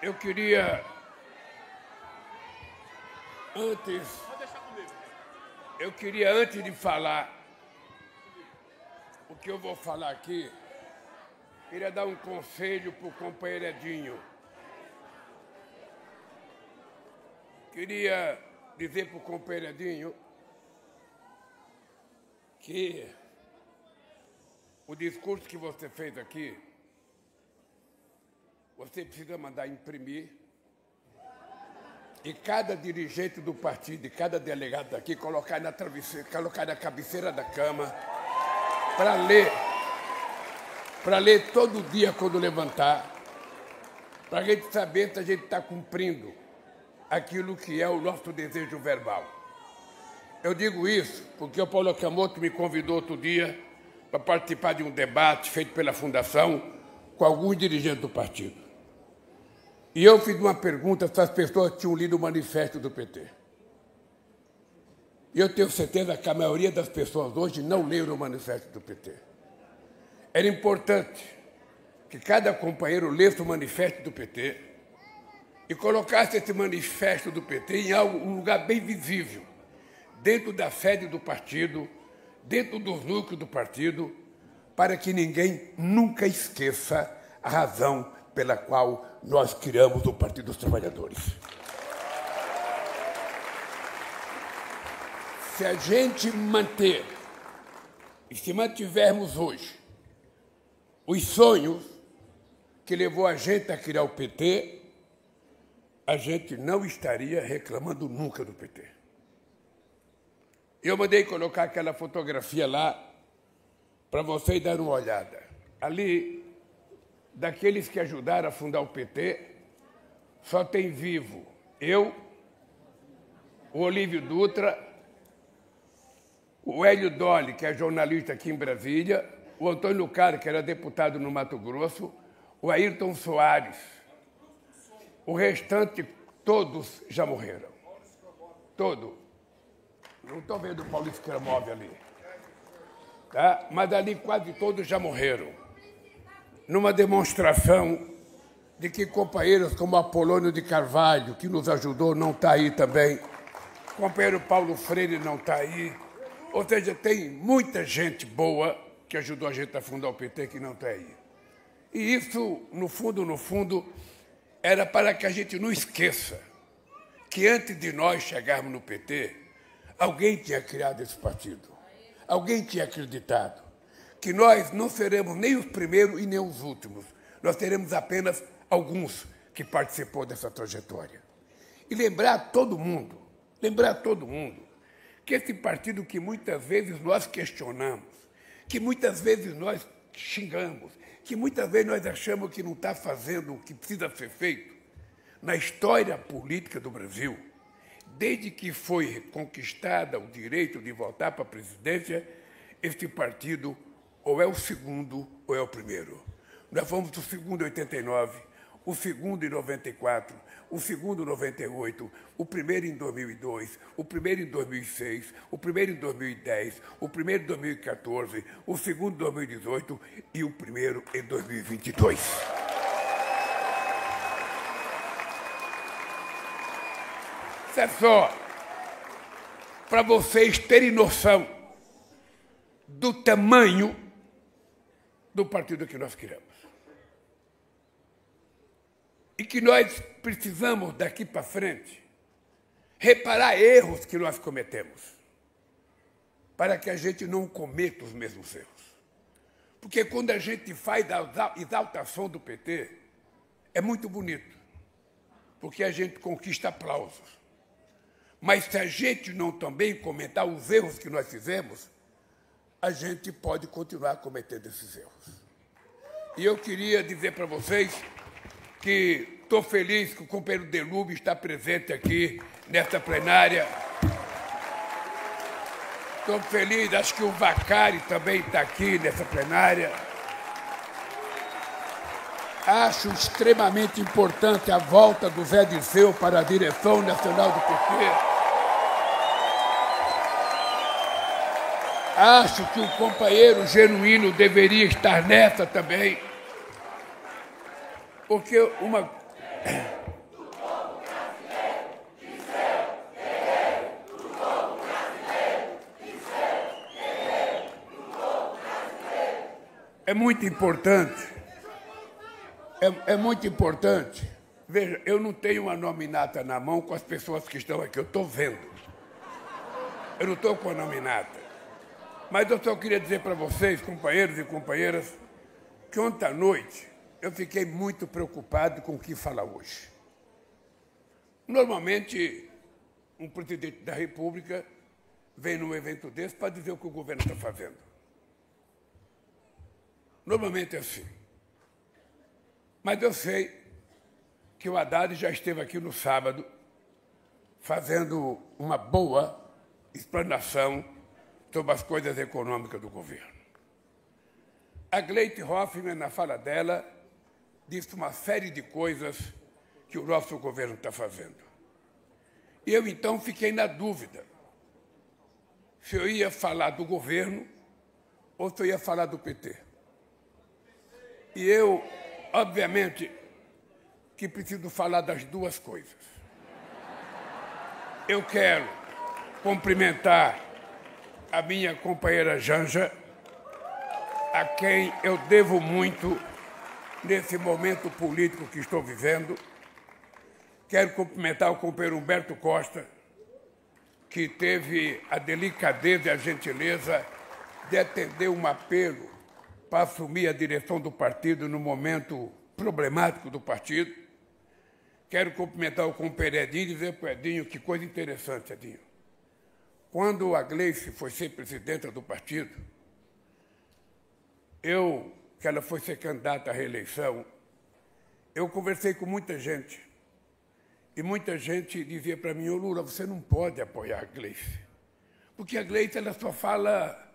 Eu queria, antes de falar o que eu vou falar aqui, queria dar um conselho para o companheiro Edinho. Queria dizer para o companheiro Edinho que o discurso que você fez aqui, você precisa mandar imprimir e cada dirigente do partido e cada delegado daqui colocar na cabeceira da cama para ler todo dia quando levantar, para a gente saber se a gente está cumprindo aquilo que é o nosso desejo verbal. Eu digo isso porque o Paulo Okamoto me convidou outro dia para participar de um debate feito pela Fundação com alguns dirigentes do partido. E eu fiz uma pergunta se as pessoas tinham lido o manifesto do PT. E eu tenho certeza que a maioria das pessoas hoje não leram o manifesto do PT. Era importante que cada companheiro lesse o manifesto do PT e colocasse esse manifesto do PT em um lugar bem visível, dentro da sede do partido, dentro dos núcleos do partido, para que ninguém nunca esqueça a razão pela qual nós criamos o Partido dos Trabalhadores. Se a gente manter, e se mantivermos hoje, os sonhos que levou a gente a criar o PT, a gente não estaria reclamando nunca do PT. Eu mandei colocar aquela fotografia lá para vocês darem uma olhada. Ali, daqueles que ajudaram a fundar o PT, só tem vivo eu, o Olívio Dutra, o Hélio Dolly, que é jornalista aqui em Brasília, o Antônio Caro, que era deputado no Mato Grosso, o Ayrton Soares. O restante, todos já morreram. Todos. Não estou vendo o Paulo Scramove ali. Tá? Mas ali quase todos já morreram. Numa demonstração de que companheiros como Apolônio de Carvalho, que nos ajudou, não está aí também. O companheiro Paulo Freire não está aí. Ou seja, tem muita gente boa que ajudou a gente a fundar o PT que não está aí. E isso, no fundo, era para que a gente não esqueça que antes de nós chegarmos no PT, alguém tinha criado esse partido. Alguém tinha acreditado que nós não seremos nem os primeiros e nem os últimos. Nós teremos apenas alguns que participou dessa trajetória. E lembrar todo mundo, que esse partido que muitas vezes nós questionamos, que muitas vezes nós xingamos, que muitas vezes nós achamos que não está fazendo o que precisa ser feito, na história política do Brasil, desde que foi conquistada o direito de voltar para a presidência, este partido ou é o segundo ou é o primeiro. Nós fomos o segundo em 89, o segundo em 94, o segundo em 98, o primeiro em 2002, o primeiro em 2006, o primeiro em 2010, o primeiro em 2014, o segundo em 2018 e o primeiro em 2022. Isso é só para vocês terem noção do tamanho do partido que nós criamos. E que nós precisamos, daqui para frente, reparar erros que nós cometemos, para que a gente não cometa os mesmos erros. Porque quando a gente faz a exaltação do PT, é muito bonito, porque a gente conquista aplausos. Mas se a gente não também comentar os erros que nós fizemos, a gente pode continuar cometendo esses erros. E eu queria dizer para vocês que estou feliz que o companheiro Delube está presente aqui nesta plenária. Estou feliz, acho que o Vacari também está aqui nessa plenária. Acho extremamente importante a volta do Zé Dirceu para a direção nacional do PT. Acho que o companheiro Genuíno deveria estar nessa também. Porque É muito importante. É muito importante. Veja, eu não tenho uma nominata na mão com as pessoas que estão aqui. Eu estou vendo. Eu não estou com a nominata. Mas eu só queria dizer para vocês, companheiros e companheiras, que ontem à noite eu fiquei muito preocupado com o que falar hoje. Normalmente, um presidente da República vem num evento desse para dizer o que o governo está fazendo. Normalmente é assim. Mas eu sei que o Haddad já esteve aqui no sábado fazendo uma boa explanação sobre as coisas econômicas do governo. A Gleisi Hoffmann, na fala dela, disse uma série de coisas que o nosso governo está fazendo. E eu, então, fiquei na dúvida se eu ia falar do governo ou se eu ia falar do PT. E eu, obviamente, que preciso falar das duas coisas. Eu quero cumprimentar a minha companheira Janja, a quem eu devo muito nesse momento político que estou vivendo. Quero cumprimentar o companheiro Humberto Costa, que teve a delicadeza e a gentileza de atender um apelo para assumir a direção do partido no momento problemático do partido. Quero cumprimentar o companheiro Edinho e dizer para o Edinho que coisa interessante, Edinho. Quando a Gleisi foi ser presidenta do partido, que ela foi ser candidata à reeleição, eu conversei com muita gente. E muita gente dizia para mim: ô Lula, você não pode apoiar a Gleisi. Porque a Gleisi ela só fala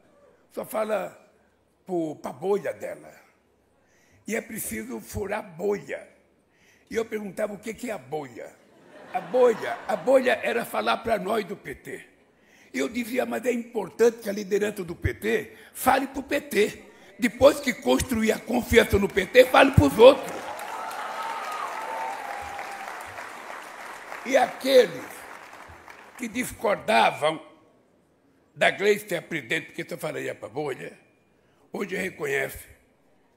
para a bolha dela. E é preciso furar a bolha. E eu perguntava o que é a bolha. A bolha era falar para nós do PT. E eu dizia, mas é importante que a liderança do PT fale para o PT. Depois que construir a confiança no PT, fale para os outros. E aqueles que discordavam da Gleisi ser a presidente, porque só falaria para a bolha, hoje reconhece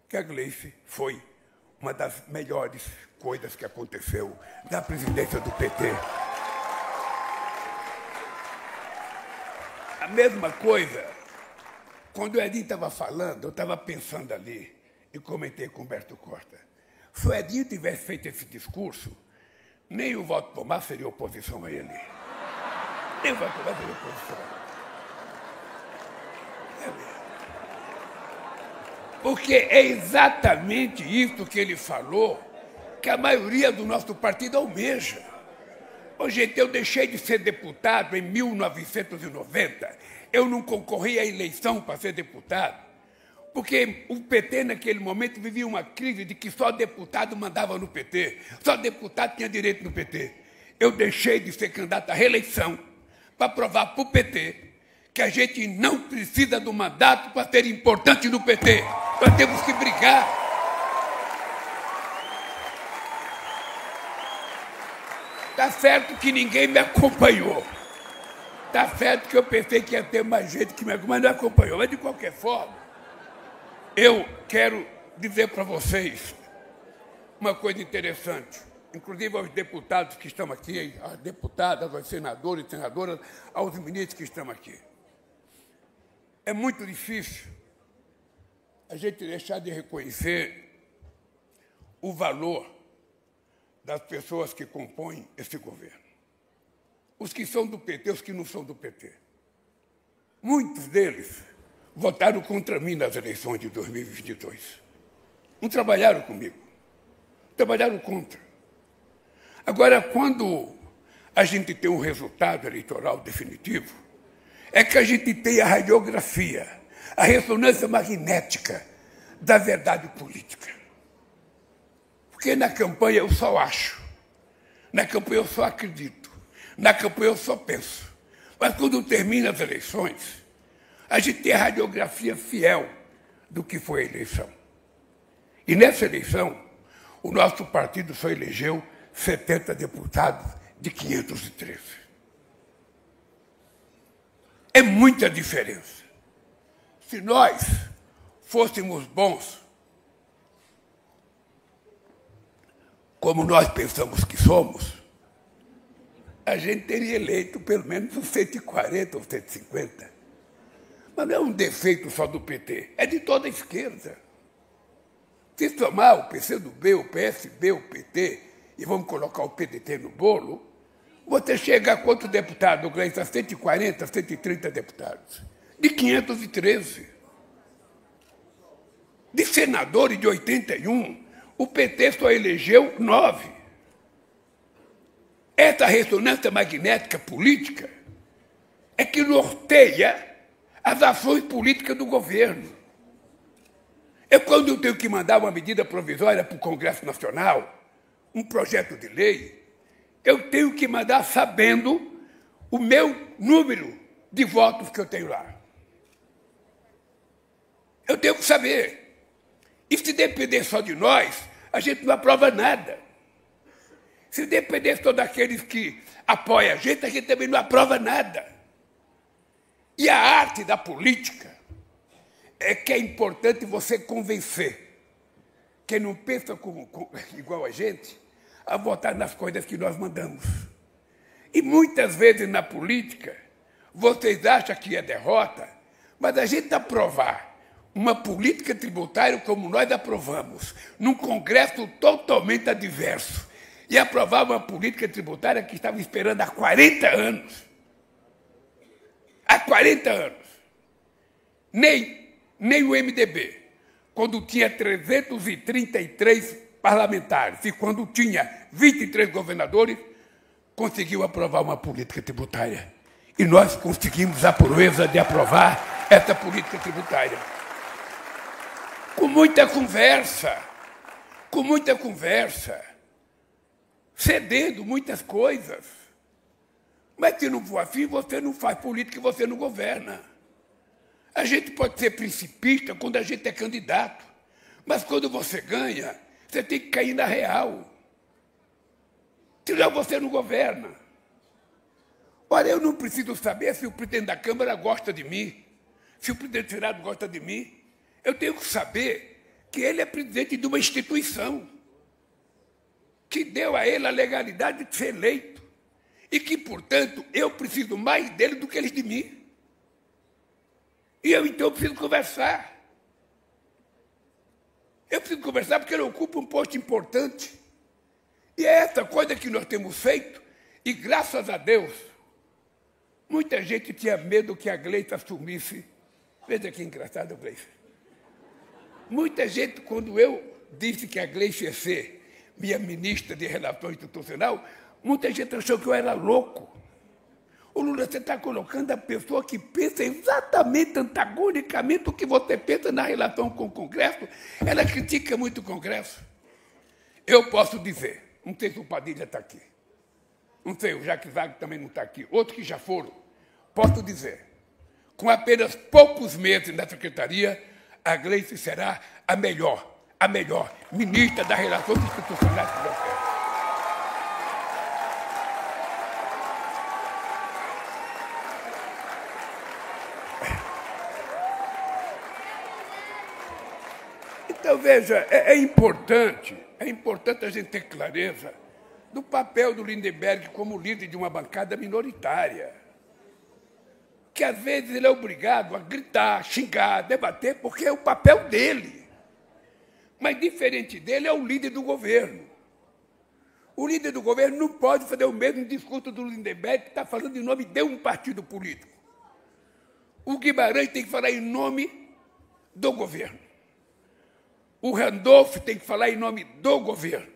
que a Gleisi foi uma das melhores coisas que aconteceu na presidência do PT. A mesma coisa, quando o Edinho estava falando, eu estava pensando ali, e comentei com o Humberto Costa, se o Edinho tivesse feito esse discurso, nem o voto Pomar seria oposição a ele. Nem o voto Pomar seria oposição. Porque é exatamente isso que ele falou que a maioria do nosso partido almeja. Ô, gente, eu deixei de ser deputado em 1990. Eu não concorri à eleição para ser deputado, porque o PT, naquele momento, vivia uma crise de que só deputado mandava no PT, só deputado tinha direito no PT. Eu deixei de ser candidato à reeleição para provar para o PT que a gente não precisa do mandato para ser importante no PT. Nós temos que brigar. Está certo que ninguém me acompanhou. Está certo que eu pensei que ia ter mais gente que me acompanhou, mas não acompanhou. Mas, de qualquer forma, eu quero dizer para vocês uma coisa interessante, inclusive aos deputados que estão aqui, às deputadas, aos senadores e senadoras, aos ministros que estão aqui. É muito difícil a gente deixar de reconhecer o valor das pessoas que compõem esse governo. Os que são do PT, os que não são do PT. Muitos deles votaram contra mim nas eleições de 2022. Não trabalharam comigo. Trabalharam contra. Agora, quando a gente tem um resultado eleitoral definitivo, é que a gente tem a radiografia, a ressonância magnética da verdade política. Porque na campanha eu só acho, na campanha eu só acredito, na campanha eu só penso. Mas quando termina as eleições, a gente tem a radiografia fiel do que foi a eleição. E nessa eleição, o nosso partido só elegeu 70 deputados de 513. É muita diferença. Se nós fôssemos bons, como nós pensamos que somos, a gente teria eleito pelo menos uns 140 ou 150. Mas não é um defeito só do PT, é de toda a esquerda. Se somar o PCdoB, o PSB, o PT, e vamos colocar o PDT no bolo, você chega a quantos deputados, Gleice? A 140, 130 deputados. De 513. De senadores de 81, o PT só elegeu 9. Essa ressonância magnética política é que norteia as ações políticas do governo. Quando eu tenho que mandar uma medida provisória para o Congresso Nacional, um projeto de lei, eu tenho que mandar sabendo o meu número de votos que eu tenho lá. Eu tenho que saber. E se depender só de nós, a gente não aprova nada. Se depender só daqueles que apoiam a gente também não aprova nada. E a arte da política é que é importante você convencer quem não pensa igual a gente a votar nas coisas que nós mandamos. E muitas vezes na política, vocês acham que é derrota, mas a gente aprovar uma política tributária como nós aprovamos, num Congresso totalmente adverso, e aprovar uma política tributária que estava esperando há 40 anos. Há 40 anos. Nem o MDB, quando tinha 333 parlamentares e quando tinha 23 governadores, conseguiu aprovar uma política tributária. E nós conseguimos a proeza de aprovar essa política tributária. Com muita conversa, cedendo muitas coisas. Mas se não for assim, você não faz política e você não governa. A gente pode ser principista quando a gente é candidato, mas quando você ganha, você tem que cair na real. Senão você não governa. Ora, eu não preciso saber se o presidente da Câmara gosta de mim, se o presidente do Senado gosta de mim. Eu tenho que saber que ele é presidente de uma instituição que deu a ele a legalidade de ser eleito e que, portanto, eu preciso mais dele do que ele de mim. E eu, então, preciso conversar. Eu preciso conversar porque ele ocupa um posto importante. E é essa coisa que nós temos feito, e graças a Deus, muita gente tinha medo que a Gleice assumisse. Veja que engraçado, Gleice. Muita gente, quando eu disse que a Gleice ia ser minha ministra de Relações Institucionais, muita gente achou que eu era louco. Ô Lula, você está colocando a pessoa que pensa exatamente antagonicamente o que você pensa na relação com o Congresso. Ela critica muito o Congresso. Eu posso dizer, não sei se o Padilha está aqui, não sei, o Jacques Wagner também não está aqui, outros que já foram, posso dizer, com apenas poucos meses na secretaria, a Gleice será a melhor ministra das Relações Institucionais que nós temos. Então, veja, é importante a gente ter clareza do papel do Lindenberg como líder de uma bancada minoritária, que às vezes ele é obrigado a gritar, xingar, debater, porque é o papel dele. Mas, diferente dele, é o líder do governo. O líder do governo não pode fazer o mesmo discurso do Lindenberg, que está falando em nome de um partido político. O Guimarães tem que falar em nome do governo. O Randolph tem que falar em nome do governo.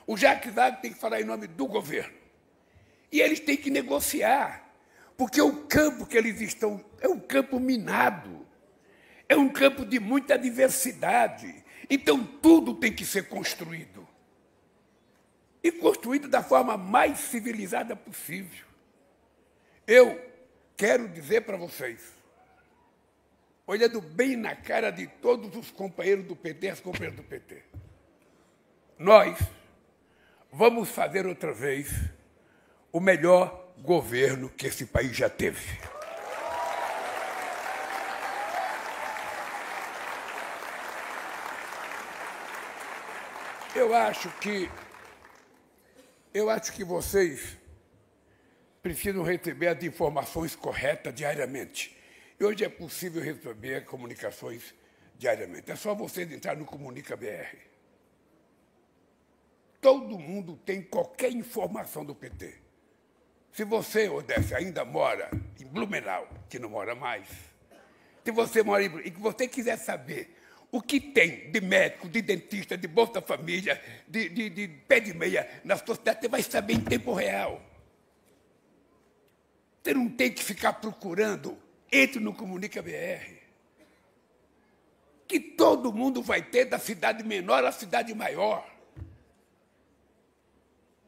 O Jacques Wagner tem que falar em nome do governo. E eles têm que negociar, porque o campo que eles estão é um campo minado, é um campo de muita diversidade. Então, tudo tem que ser construído. E construído da forma mais civilizada possível. Eu quero dizer para vocês, olhando bem na cara de todos os companheiros do PT, as companheiras do PT, nós vamos fazer outra vez o melhor governo que esse país já teve. Eu acho que vocês precisam receber as informações corretas diariamente. E hoje é possível receber comunicações diariamente. É só vocês entrarem no Comunica BR. Todo mundo tem qualquer informação do PT. Se você, Odécio, ainda mora em Blumenau, que não mora mais, se você mora em Blumenau, e que você quiser saber o que tem de médico, de dentista, de Bolsa Família, de pé de meia na sociedade, você vai saber em tempo real. Você não tem que ficar procurando. Entre no Comunica BR. Que todo mundo vai ter da cidade menor à cidade maior.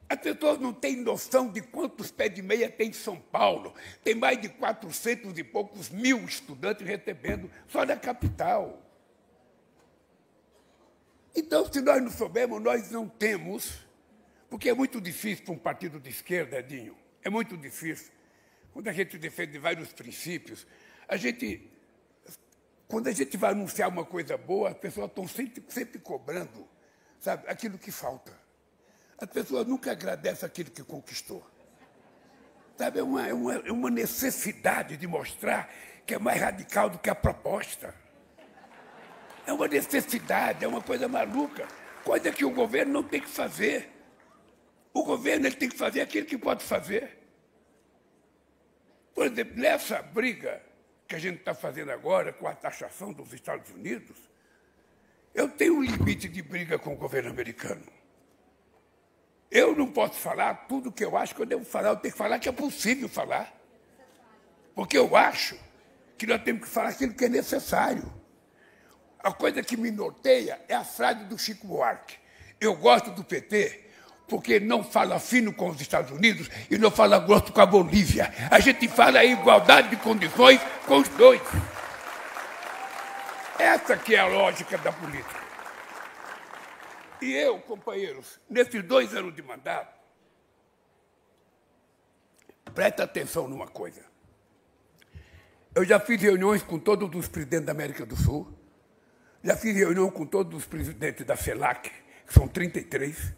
As pessoas não têm noção de quantos pés de meia tem em São Paulo. Tem mais de 400 e poucos mil estudantes recebendo só na capital. Então, se nós não soubermos, nós não temos, porque é muito difícil para um partido de esquerda, Edinho, é muito difícil. Quando a gente defende vários princípios, quando a gente vai anunciar uma coisa boa, as pessoas estão sempre cobrando, sabe, aquilo que falta. As pessoas nunca agradecem aquilo que conquistou. Sabe, é uma necessidade de mostrar que é mais radical do que a proposta. É uma necessidade, é uma coisa maluca, coisa que o governo não tem que fazer. O governo ele tem que fazer aquilo que pode fazer. Por exemplo, nessa briga que a gente está fazendo agora com a taxação dos Estados Unidos, eu tenho um limite de briga com o governo americano. Eu não posso falar tudo o que eu acho que eu devo falar, eu tenho que falar que é possível falar. Porque eu acho que nós temos que falar aquilo que é necessário. A coisa que me norteia é a frase do Chico Buarque. Eu gosto do PT porque não fala fino com os Estados Unidos e não fala grosso com a Bolívia. A gente fala em igualdade de condições com os dois. Essa que é a lógica da política. E eu, companheiros, nesses 2 anos de mandato, presta atenção numa coisa. Eu já fiz reuniões com todos os presidentes da América do Sul, já fiz reunião com todos os presidentes da CELAC, que são 33,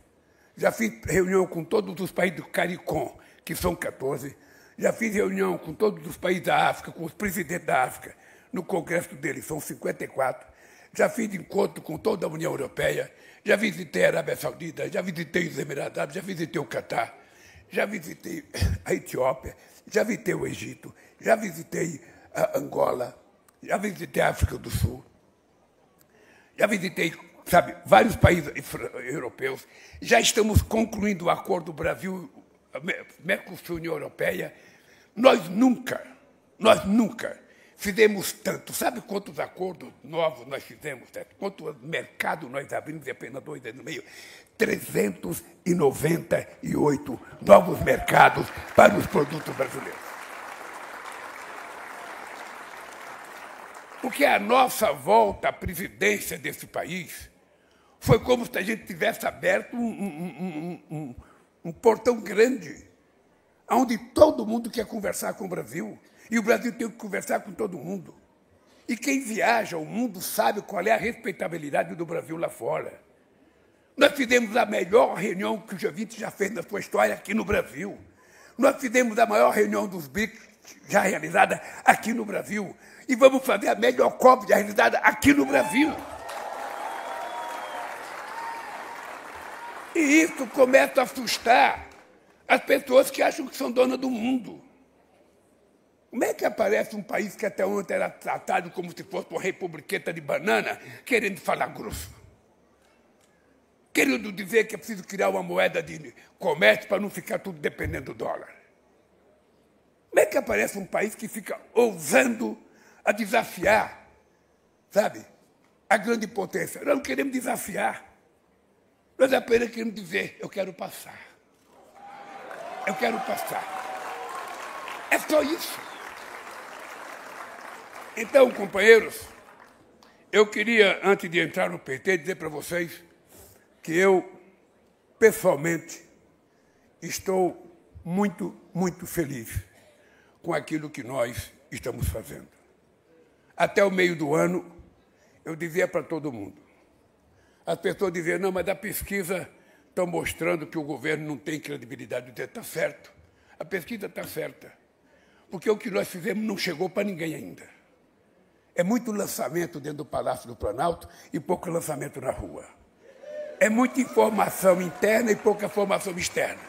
já fiz reunião com todos os países do CARICOM, que são 14, já fiz reunião com todos os países da África, com os presidentes da África, no congresso deles, são 54, já fiz encontro com toda a União Europeia, já visitei a Arábia Saudita, já visitei os Emirados Árabes, já visitei o Catar, já visitei a Etiópia, já visitei o Egito, já visitei a Angola, já visitei a África do Sul, já visitei, sabe, vários países europeus, já estamos concluindo o acordo Brasil, Mercosul, União Europeia. Nós nunca fizemos tanto. Sabe quantos acordos novos nós fizemos? Quanto mercado nós abrimos em apenas 2 anos e meio? 398 novos mercados para os produtos brasileiros. Porque a nossa volta à presidência desse país foi como se a gente tivesse aberto um portão grande, onde todo mundo quer conversar com o Brasil. E o Brasil tem que conversar com todo mundo. E quem viaja ao mundo sabe qual é a respeitabilidade do Brasil lá fora. Nós fizemos a melhor reunião que o G20 já fez na sua história aqui no Brasil. Nós fizemos a maior reunião dos BRICS já realizada aqui no Brasil. E vamos fazer a melhor COP já realizada aqui no Brasil. E isso começa a assustar as pessoas que acham que são donas do mundo. Como é que aparece um país que até ontem era tratado como se fosse uma republiqueta de banana, querendo falar grosso? Querendo dizer que é preciso criar uma moeda de comércio para não ficar tudo dependendo do dólar. Como é que aparece um país que fica ousando a desafiar, sabe, a grande potência? Nós não queremos desafiar. Nós apenas queremos dizer, eu quero passar. Eu quero passar. É só isso. Então, companheiros, eu queria, antes de entrar no PT, dizer para vocês que eu, pessoalmente, estou muito, muito feliz com aquilo que nós estamos fazendo. Até o meio do ano, eu dizia para todo mundo, as pessoas diziam, não, mas a pesquisa está mostrando que o governo não tem credibilidade. Está certo. A pesquisa está certa. Porque o que nós fizemos não chegou para ninguém ainda. É muito lançamento dentro do Palácio do Planalto e pouco lançamento na rua. É muita informação interna e pouca informação externa.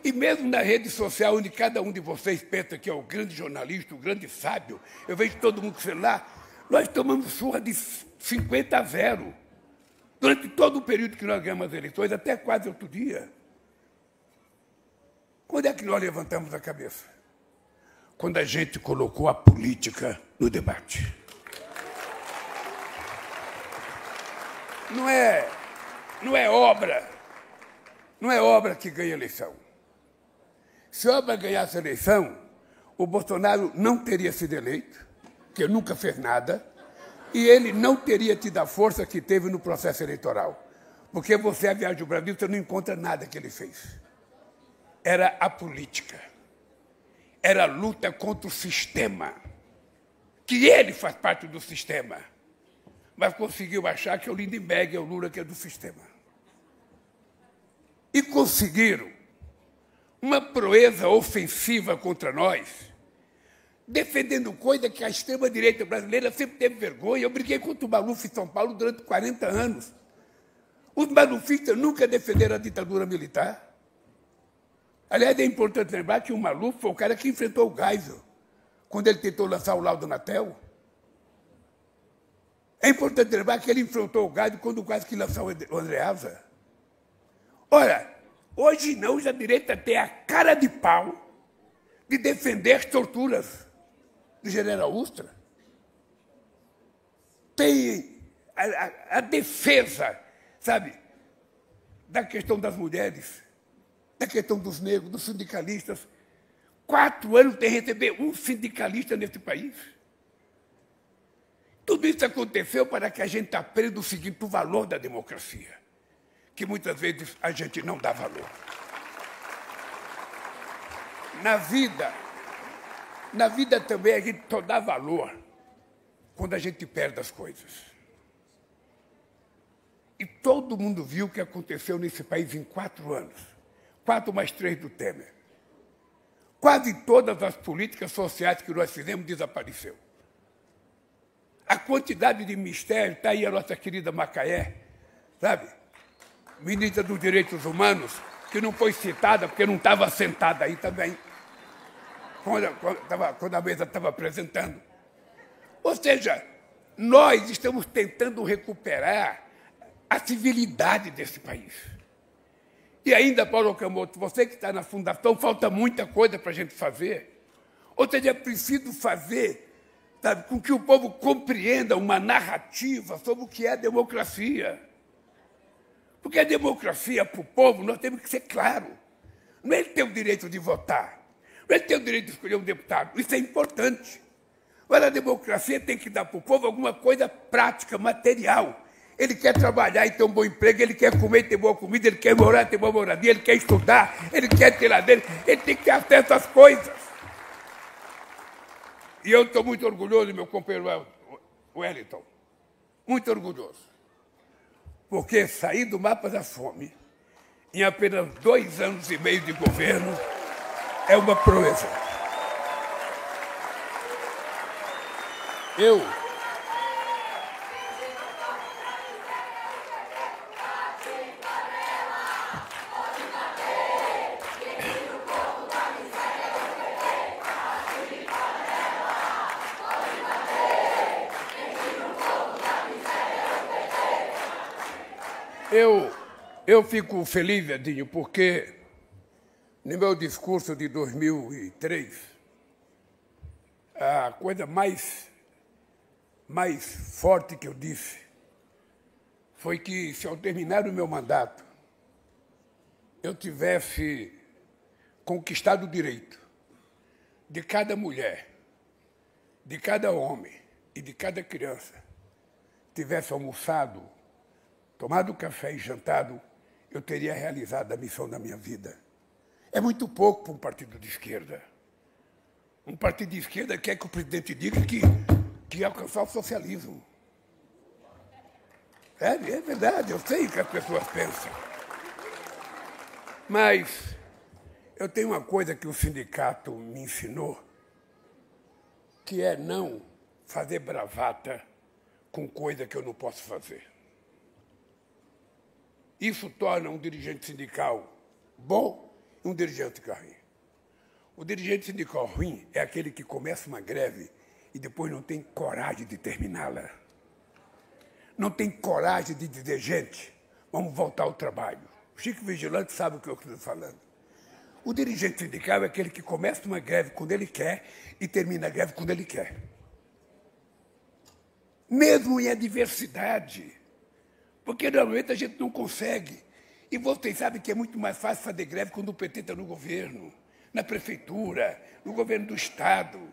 E mesmo na rede social, onde cada um de vocês pensa que é o grande jornalista, o grande sábio, eu vejo todo mundo sei lá, nós tomamos surra de 50-0. Durante todo o período que nós ganhamos as eleições, até quase outro dia. Quando é que nós levantamos a cabeça? Quando a gente colocou a política no debate. Não é obra que ganha eleição. Se obra ganhasse a eleição, o Bolsonaro não teria sido eleito, porque nunca fez nada, e ele não teria tido a força que teve no processo eleitoral. Porque você viaja ao Brasil, você não encontra nada que ele fez. Era a política. Era a luta contra o sistema. Que ele faz parte do sistema. Mas conseguiu achar que o Lindenberg é o Lula que é do sistema. E conseguiram uma proeza ofensiva contra nós, defendendo coisa que a extrema-direita brasileira sempre teve vergonha. Eu briguei contra o Maluf em São Paulo durante 40 anos. Os malufistas nunca defenderam a ditadura militar. Aliás, é importante lembrar que o Maluf foi o cara que enfrentou o Geisel, quando ele tentou lançar o laudo Natel. É importante lembrar que ele enfrentou o Geisel quando quase que lançou o Andreasa. Ora, hoje não, a direita tem a cara de pau de defender as torturas do general Ustra. Tem a defesa, sabe, da questão das mulheres, da questão dos negros, dos sindicalistas. 4 anos sem receber um sindicalista nesse país. Tudo isso aconteceu para que a gente aprenda o seguinte, o valor da democracia, que muitas vezes a gente não dá valor. Na vida também a gente só dá valor quando a gente perde as coisas. E todo mundo viu o que aconteceu nesse país em 4 anos. 4 mais 3 do Temer. Quase todas as políticas sociais que nós fizemos desapareceu. A quantidade de mistérios, está aí a nossa querida Macaé, sabe? Ministra dos Direitos Humanos, que não foi citada porque não estava sentada aí também, quando a mesa estava apresentando. Ou seja, nós estamos tentando recuperar a civilidade desse país. E ainda, Paulo Okamoto, você que está na fundação, falta muita coisa para a gente fazer. Ou seja, é preciso fazer, sabe, com que o povo compreenda uma narrativa sobre o que é a democracia. Porque a democracia, para o povo, nós temos que ser claro. Não é ele ter o direito de votar, não é ele ter o direito de escolher um deputado. Isso é importante. Mas a democracia tem que dar para o povo alguma coisa prática, material. Ele quer trabalhar e ter um bom emprego, ele quer comer e ter boa comida, ele quer morar e ter boa moradia, ele quer estudar, ele quer ter ladeira, ele tem que ter acesso às coisas. E eu estou muito orgulhoso, meu companheiro Wellington, muito orgulhoso, porque sair do mapa da fome em apenas 2 anos e meio de governo é uma proeza. Eu fico feliz, Edinho, porque no meu discurso de 2003, a coisa mais forte que eu disse foi que, se ao terminar o meu mandato, eu tivesse conquistado o direito de cada mulher, de cada homem e de cada criança, tivesse almoçado, tomado café e jantado, eu teria realizado a missão da minha vida. É muito pouco para um partido de esquerda. Um partido de esquerda quer que o presidente diga que alcançar o socialismo. É verdade, eu sei o que as pessoas pensam. Mas eu tenho uma coisa que o sindicato me ensinou, que é não fazer bravata com coisa que eu não posso fazer. Isso torna um dirigente sindical bom e um dirigente sindical ruim. O dirigente sindical ruim é aquele que começa uma greve e depois não tem coragem de terminá-la. Não tem coragem de dizer, gente, vamos voltar ao trabalho. O Chico Vigilante sabe o que eu estou falando. O dirigente sindical é aquele que começa uma greve quando ele quer e termina a greve quando ele quer. Mesmo em adversidade. Porque normalmente a gente não consegue. E vocês sabem que é muito mais fácil fazer greve quando o PT está no governo, na prefeitura, no governo do Estado.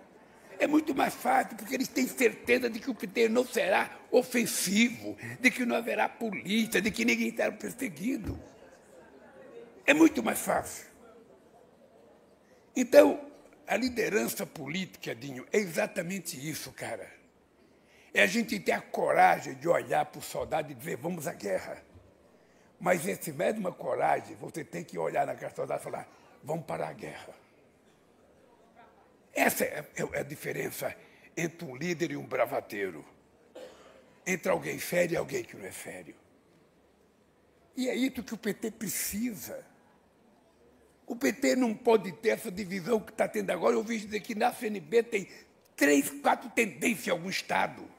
É muito mais fácil, porque eles têm certeza de que o PT não será ofensivo, de que não haverá polícia, de que ninguém será perseguido. É muito mais fácil. Então, a liderança política, Dinho, é exatamente isso, cara. É a gente ter a coragem de olhar para o soldado e dizer, vamos à guerra. Mas essa mesma coragem, você tem que olhar naquela soldado e falar, vamos para a guerra. Essa é a diferença entre um líder e um bravateiro. Entre alguém sério e alguém que não é sério. E é isso que o PT precisa. O PT não pode ter essa divisão que está tendo agora. Eu ouvi dizer que na CNB tem 3, 4 tendências em algum estado.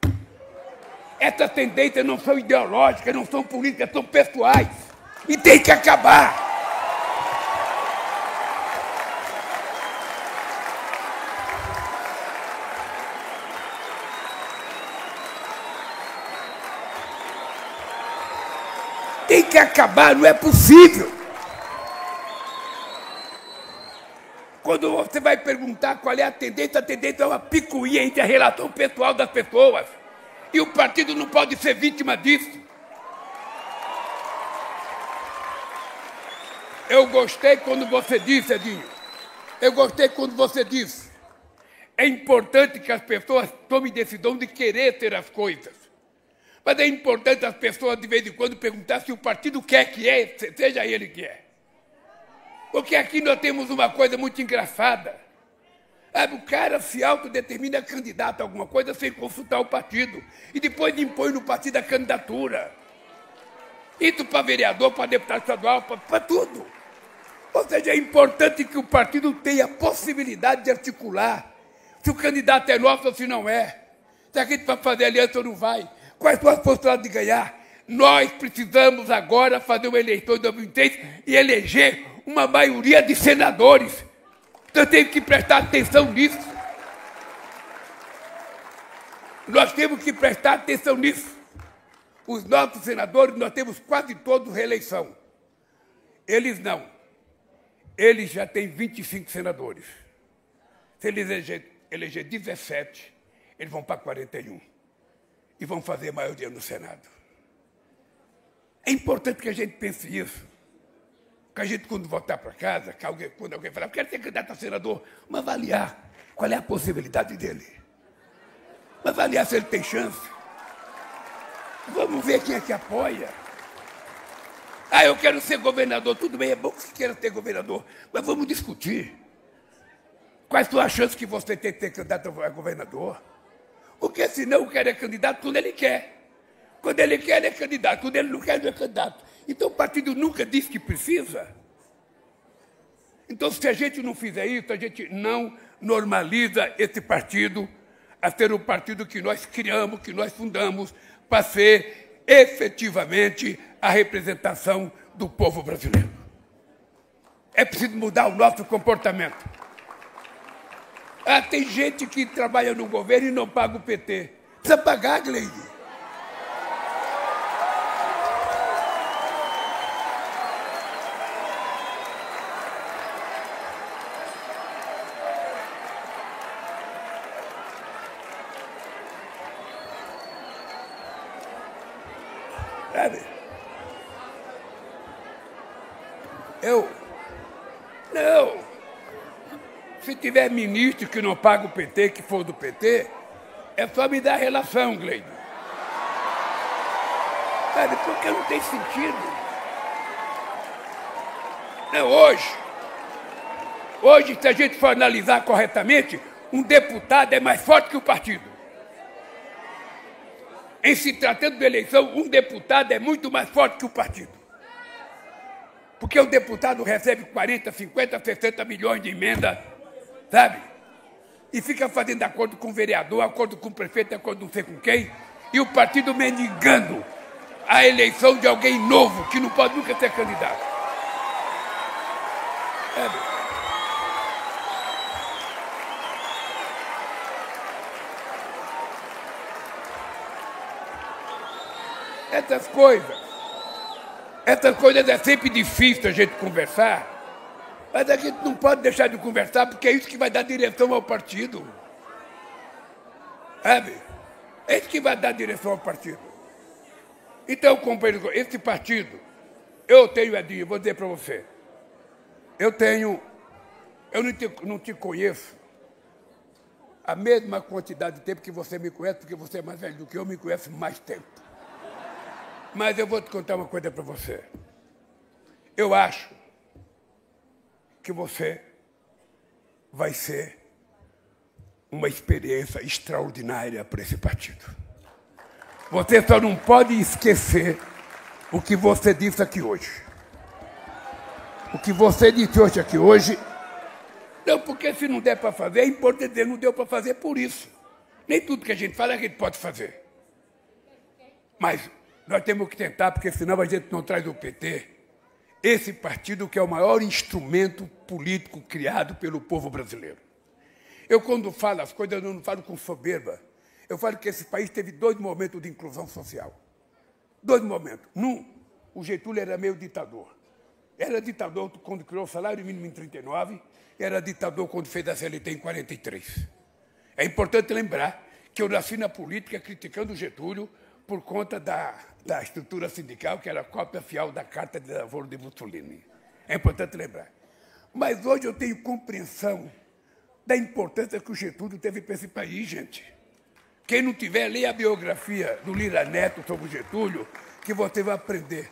Essas tendências não são ideológicas, não são políticas, são pessoais. E tem que acabar. Tem que acabar, não é possível. Quando você vai perguntar qual é a tendência é uma picuinha entre a relação pessoal das pessoas. E o partido não pode ser vítima disso. Eu gostei quando você disse, Edinho, é importante que as pessoas tomem decisão de querer ter as coisas. Mas é importante as pessoas, de vez em quando, perguntar se o partido quer que seja ele que é. Porque aqui nós temos uma coisa muito engraçada. O cara se autodetermina candidato a alguma coisa sem consultar o partido. E depois impõe no partido a candidatura. Isso para vereador, para deputado estadual, para tudo. Ou seja, é importante que o partido tenha a possibilidade de articular se o candidato é nosso ou se não é. Se a gente vai fazer aliança ou não vai. Quais são as possibilidades de ganhar? Nós precisamos agora fazer uma eleição em 2023 e eleger uma maioria de senadores. Então, temos que prestar atenção nisso. Nós temos que prestar atenção nisso. Os nossos senadores, nós temos quase todos reeleição. Eles não. Eles já têm 25 senadores. Se eles eleger 17, eles vão para 41. E vão fazer a maioria no Senado. É importante que a gente pense isso. Que a gente, quando voltar para casa, quando alguém falar, quero ser candidato a senador, mas avaliar qual é a possibilidade dele. Mas avaliar se ele tem chance. Vamos ver quem é que apoia. Eu quero ser governador. Tudo bem, é bom que você queira ser governador, mas vamos discutir. Quais são as chances que você tem de ser candidato a governador? Porque senão o cara é candidato quando ele quer. Quando ele quer, ele é candidato. Quando ele não quer, ele não é candidato. Então, o partido nunca disse que precisa. Então, se a gente não fizer isso, a gente não normaliza esse partido a ser o partido que nós criamos, que nós fundamos, para ser efetivamente a representação do povo brasileiro. É preciso mudar o nosso comportamento. Tem gente que trabalha no governo e não paga o PT. Precisa pagar, Gleide. Não. Se tiver ministro que não paga o PT, que for do PT, é só me dar a relação, Gleide. Sabe? Porque não tem sentido. Não, hoje, se a gente for analisar corretamente, um deputado é mais forte que o partido. Em se tratando de eleição, um deputado é muito mais forte que o partido. Porque o deputado recebe 40, 50, 60 milhões de emenda, sabe? E fica fazendo acordo com o vereador, acordo com o prefeito, acordo não sei com quem, e o partido mendigando a eleição de alguém novo, que não pode nunca ser candidato. Sabe? Essas coisas é sempre difícil a gente conversar, mas a gente não pode deixar de conversar porque é isso que vai dar direção ao partido. Sabe? É isso que vai dar direção ao partido. Então, companheiro, esse partido, eu tenho, Edinho, vou dizer para você, eu não te conheço a mesma quantidade de tempo que você me conhece, porque você é mais velho do que eu, me conhece mais tempo. Mas eu vou te contar uma coisa para você. Eu acho que você vai ser uma experiência extraordinária para esse partido. Você só não pode esquecer o que você disse aqui hoje. O que você disse hoje aqui hoje, não, porque se não der para fazer, é importante dizer, não deu para fazer por isso. Nem tudo que a gente fala a gente pode fazer. Mas nós temos que tentar, porque senão a gente não traz o PT, esse partido que é o maior instrumento político criado pelo povo brasileiro. Eu, quando falo as coisas, eu não falo com soberba. Eu falo que esse país teve 2 momentos de inclusão social. 2 momentos. O Getúlio era meio ditador. Era ditador quando criou o salário mínimo em 39, era ditador quando fez a CLT em 43. É importante lembrar que eu nasci na política criticando o Getúlio por conta da estrutura sindical, que era a cópia fiel da Carta de Lavoro de Mussolini. É importante lembrar. Mas hoje eu tenho compreensão da importância que o Getúlio teve para esse país, gente. Quem não tiver, leia a biografia do Lira Neto sobre o Getúlio, que você vai aprender.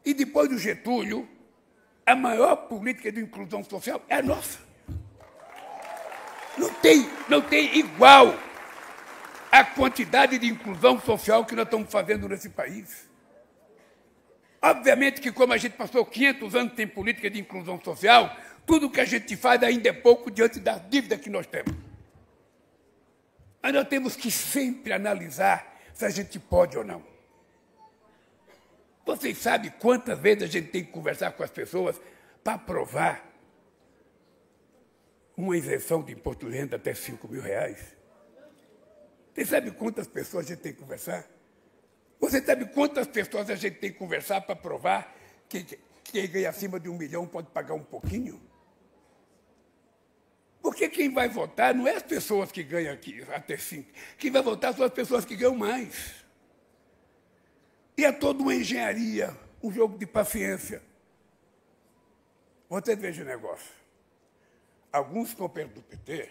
E depois do Getúlio, a maior política de inclusão social é a nossa. Não tem igual a quantidade de inclusão social que nós estamos fazendo nesse país. Obviamente que, como a gente passou 500 anos sem política de inclusão social, tudo que a gente faz ainda é pouco diante da dívida que nós temos. Mas nós temos que sempre analisar se a gente pode ou não. Vocês sabem quantas vezes a gente tem que conversar com as pessoas para aprovar uma isenção de imposto de renda até R$5.000? Você sabe quantas pessoas a gente tem que conversar? Você sabe quantas pessoas a gente tem que conversar para provar que quem ganha acima de R$1 milhão pode pagar um pouquinho? Porque quem vai votar não é as pessoas que ganham aqui até 5. Quem vai votar são as pessoas que ganham mais. E é toda uma engenharia, um jogo de paciência. Você veja o negócio. Alguns companheiros do PT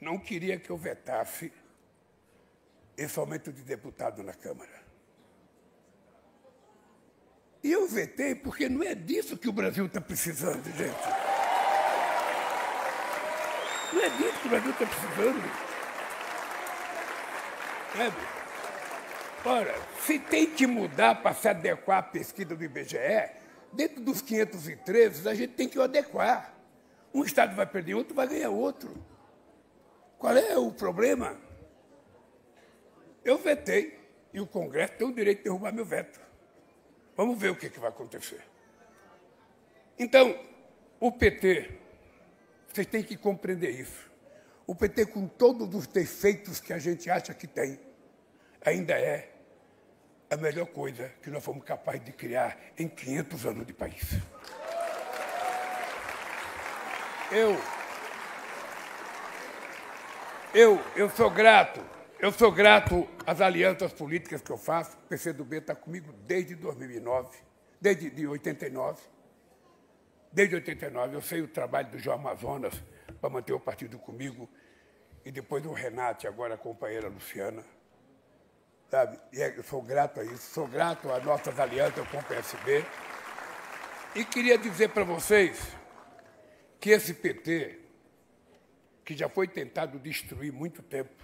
não queriam que eu vetasse esse aumento de deputado na Câmara. E eu vetei porque não é disso que o Brasil está precisando, gente. Não é disso que o Brasil está precisando. Sabe? Ora, se tem que mudar para se adequar à pesquisa do IBGE, dentro dos 513, a gente tem que o adequar. Um estado vai perder outro, vai ganhar outro. Qual é o problema? Eu vetei, e o Congresso tem o direito de derrubar meu veto. Vamos ver o que vai acontecer. Então, o PT, vocês têm que compreender isso. O PT, com todos os defeitos que a gente acha que tem, ainda é a melhor coisa que nós fomos capazes de criar em 500 anos de país. Eu sou grato às alianças políticas que eu faço. O PCdoB está comigo desde 2009, desde 89. Desde 89, eu sei o trabalho do João Amazonas para manter o partido comigo, e depois o Renato, agora a companheira Luciana. sabe? E eu sou grato a isso, sou grato às nossas alianças com o PSB. E queria dizer para vocês que esse PT, que já foi tentado destruir há muito tempo,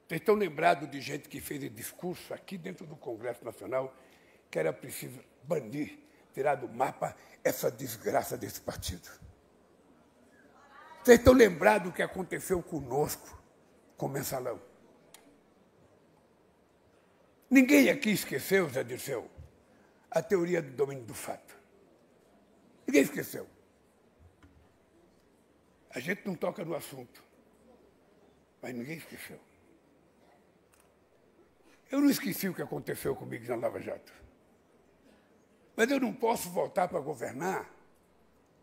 vocês estão lembrados de gente que fez discurso aqui dentro do Congresso Nacional que era preciso banir, tirar do mapa essa desgraça desse partido. Vocês estão lembrados do que aconteceu conosco, com o Mensalão? Ninguém aqui esqueceu, Zé Dirceu, a teoria do domínio do fato. Ninguém esqueceu. A gente não toca no assunto, mas ninguém esqueceu. Eu não esqueci o que aconteceu comigo na Lava Jato. Mas eu não posso voltar para governar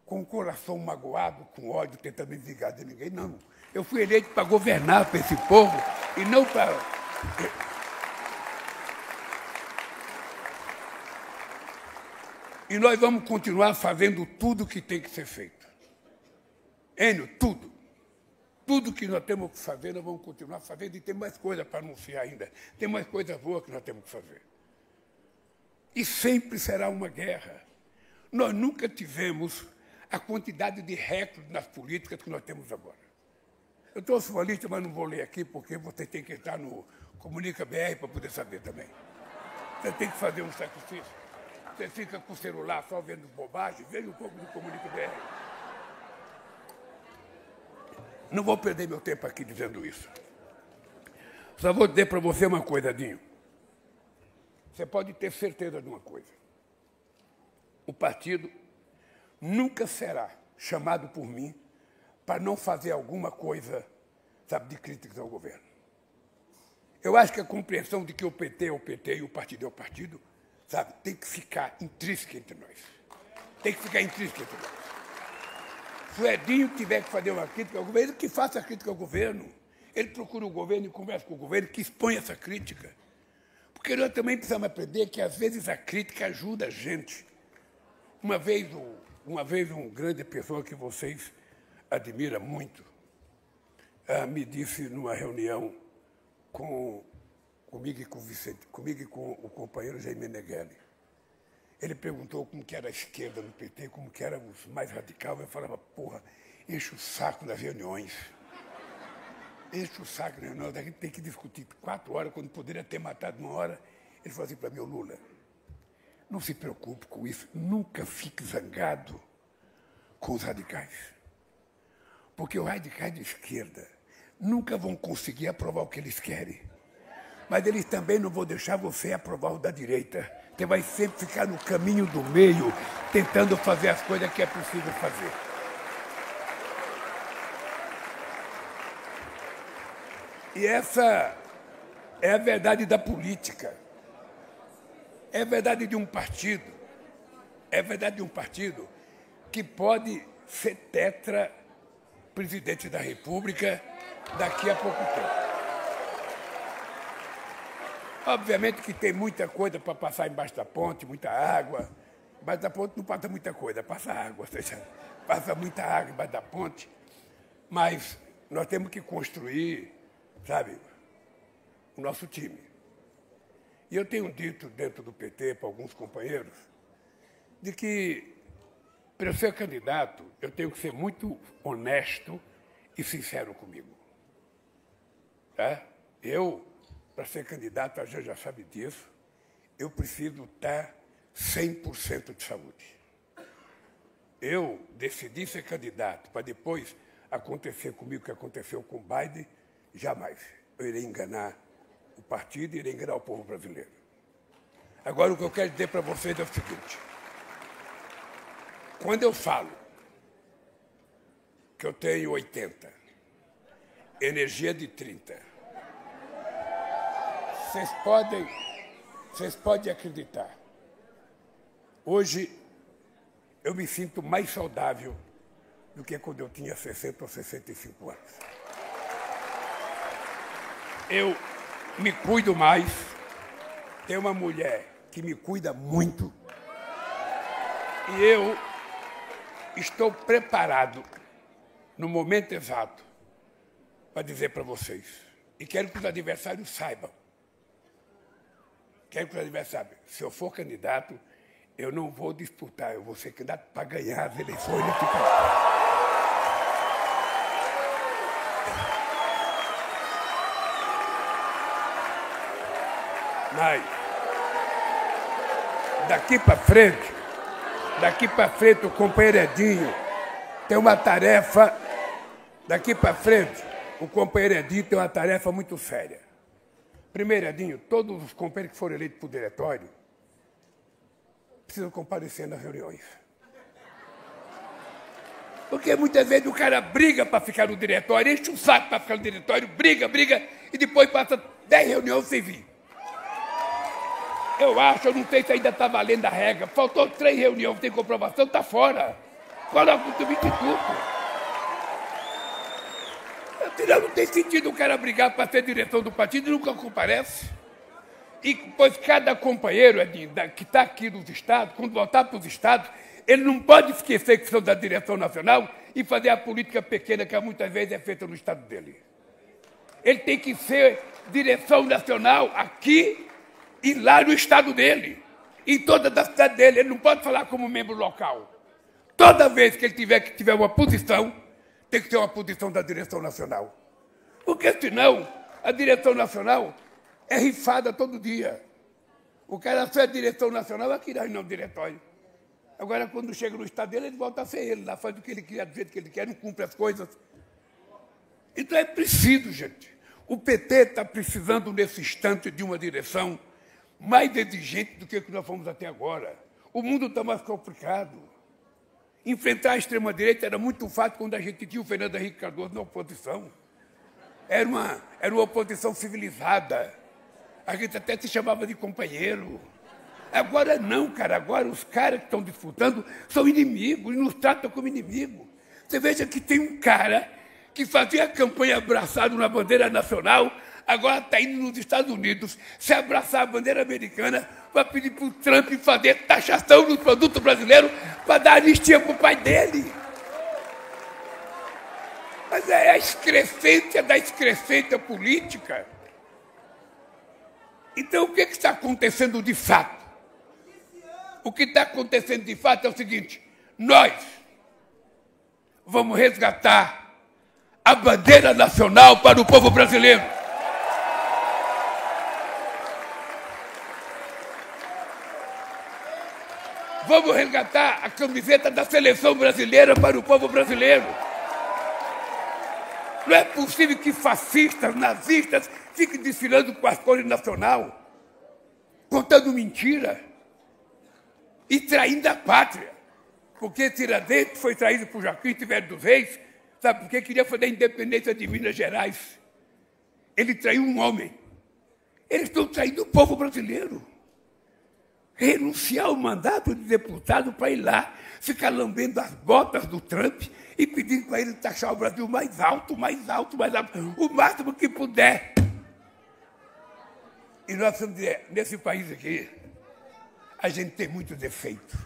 com o coração magoado, com ódio, tentando me vingar de ninguém, não. Eu fui eleito para governar para esse povo e não para... E nós vamos continuar fazendo tudo o que tem que ser feito. Enio, tudo. Tudo que nós temos que fazer, nós vamos continuar fazendo, e tem mais coisa para anunciar ainda. Tem mais coisa boa que nós temos que fazer. E sempre será uma guerra. Nós nunca tivemos a quantidade de recordes nas políticas que nós temos agora. Eu trouxe uma lista, mas não vou ler aqui, porque você tem que entrar no Comunica BR para poder saber também. Você tem que fazer um sacrifício. Você fica com o celular só vendo bobagem, veja um pouco do Comunica BR. Não vou perder meu tempo aqui dizendo isso. Só vou dizer para você uma coisa, Dinho. Você pode ter certeza de uma coisa. O partido nunca será chamado por mim para não fazer alguma coisa, sabe, de críticas ao governo. Eu acho que a compreensão de que o PT é o PT e o partido é o partido, sabe, tem que ficar intrínseca entre nós. Tem que ficar intrínseca entre nós. Se o Edinho tiver que fazer uma crítica ao governo, ele que faça a crítica ao governo. Ele procura o governo e conversa com o governo, que expõe essa crítica. Porque nós também precisamos aprender que, às vezes, a crítica ajuda a gente. Uma vez um grande pessoa que vocês admiram muito me disse numa reunião comigo e com o Vicente, comigo e com o companheiro Jair Meneghelli. Ele perguntou como que era a esquerda no PT, como que eram os mais radicais. Eu falava, porra, enche o saco das reuniões. Enche o saco das reuniões. A gente tem que discutir 4 horas, quando poderia ter matado 1 hora. Ele falou assim para mim, Lula, não se preocupe com isso, nunca fique zangado com os radicais. Porque os radicais de esquerda nunca vão conseguir aprovar o que eles querem. Mas eles também não vão deixar você aprovar o da direita. Você vai sempre ficar no caminho do meio, tentando fazer as coisas que é possível fazer. E essa é a verdade da política. É a verdade de um partido. É a verdade de um partido que pode ser presidente da República daqui a pouco tempo. Obviamente que tem muita coisa para passar embaixo da ponte, muita água. Embaixo da ponte não passa muita coisa, passa água, ou seja, passa muita água embaixo da ponte. Mas nós temos que construir, sabe, o nosso time. E eu tenho dito dentro do PT para alguns companheiros de que, para eu ser candidato, eu tenho que ser muito honesto e sincero comigo. Tá? Para ser candidato, a gente já sabe disso, eu preciso estar 100% de saúde. Eu decidi ser candidato para depois acontecer comigo o que aconteceu com o Biden, jamais. Eu irei enganar o partido e irei enganar o povo brasileiro. Agora, o que eu quero dizer para vocês é o seguinte. Quando eu falo que eu tenho 80, energia de 30, vocês podem acreditar. Hoje, eu me sinto mais saudável do que quando eu tinha 60 ou 65 anos. Eu me cuido mais. Tenho uma mulher que me cuida muito. E eu estou preparado, no momento exato, para dizer para vocês. E quero que os adversários saibam quero que os adversários saibam, se eu for candidato, eu não vou disputar, eu vou ser candidato para ganhar as eleições nesse país. Mas, daqui para frente, o companheiro Edinho tem uma tarefa, o companheiro Edinho tem uma tarefa muito séria. Primeiro, Edinho, todos os companheiros que foram eleitos para o diretório precisam comparecer nas reuniões. Porque muitas vezes o cara briga para ficar no diretório, enche um saco para ficar no diretório, briga, e depois passa 10 reuniões sem vir. Eu não sei se ainda está valendo a regra. Faltou 3 reuniões, tem comprovação, está fora. Coloca o substituto. Afinal, não tem sentido o cara brigar para ser direção do partido e nunca comparece. E pois cada companheiro, Edinho, que está aqui nos estados, quando voltar para os estados, ele não pode esquecer que são da direção nacional e fazer a política pequena que muitas vezes é feita no estado dele. Ele tem que ser direção nacional aqui e lá no estado dele, em toda a cidade dele. Ele não pode falar como membro local. Toda vez que ele tiver uma posição, tem que ter uma posição da direção nacional. Porque senão, a direção nacional é rifada todo dia. O cara só é direção nacional aqui na reunião do diretório. Agora, quando chega no estado dele, ele volta a ser ele, lá faz o que ele quer, do jeito que ele quer, não cumpre as coisas. Então é preciso, gente. O PT está precisando, nesse instante, de uma direção mais exigente do que nós fomos até agora. O mundo está mais complicado. Enfrentar a extrema-direita era muito fácil quando a gente tinha o Fernando Henrique Cardoso na oposição. Era uma oposição civilizada. A gente até se chamava de companheiro. Agora não, cara. Agora os caras que estão disputando são inimigos e nos tratam como inimigo. Você veja que tem um cara que fazia a campanha abraçado na bandeira nacional, agora está indo nos Estados Unidos se abraçar a bandeira americana para pedir para o Trump fazer taxação dos produtos brasileiros para dar anistia para o pai dele. Mas é a excrescência da excrescência política. Então, o que está acontecendo de fato? O que está acontecendo de fato é o seguinte: nós vamos resgatar a bandeira nacional para o povo brasileiro. Vamos resgatar a camiseta da seleção brasileira para o povo brasileiro. Não é possível que fascistas, nazistas, fiquem desfilando com as cores nacional, contando mentira e traindo a pátria. Porque Tiradentes foi traído por Joaquim Tiberio dos Reis, sabe por quê? Queria fazer a independência de Minas Gerais. Ele traiu um homem. Eles estão traindo o povo brasileiro. Renunciar ao mandato de deputado para ir lá, ficar lambendo as botas do Trump e pedindo para ele taxar o Brasil mais alto, o máximo que puder. E nós precisamos dizer, nesse país aqui, a gente tem muitos defeitos.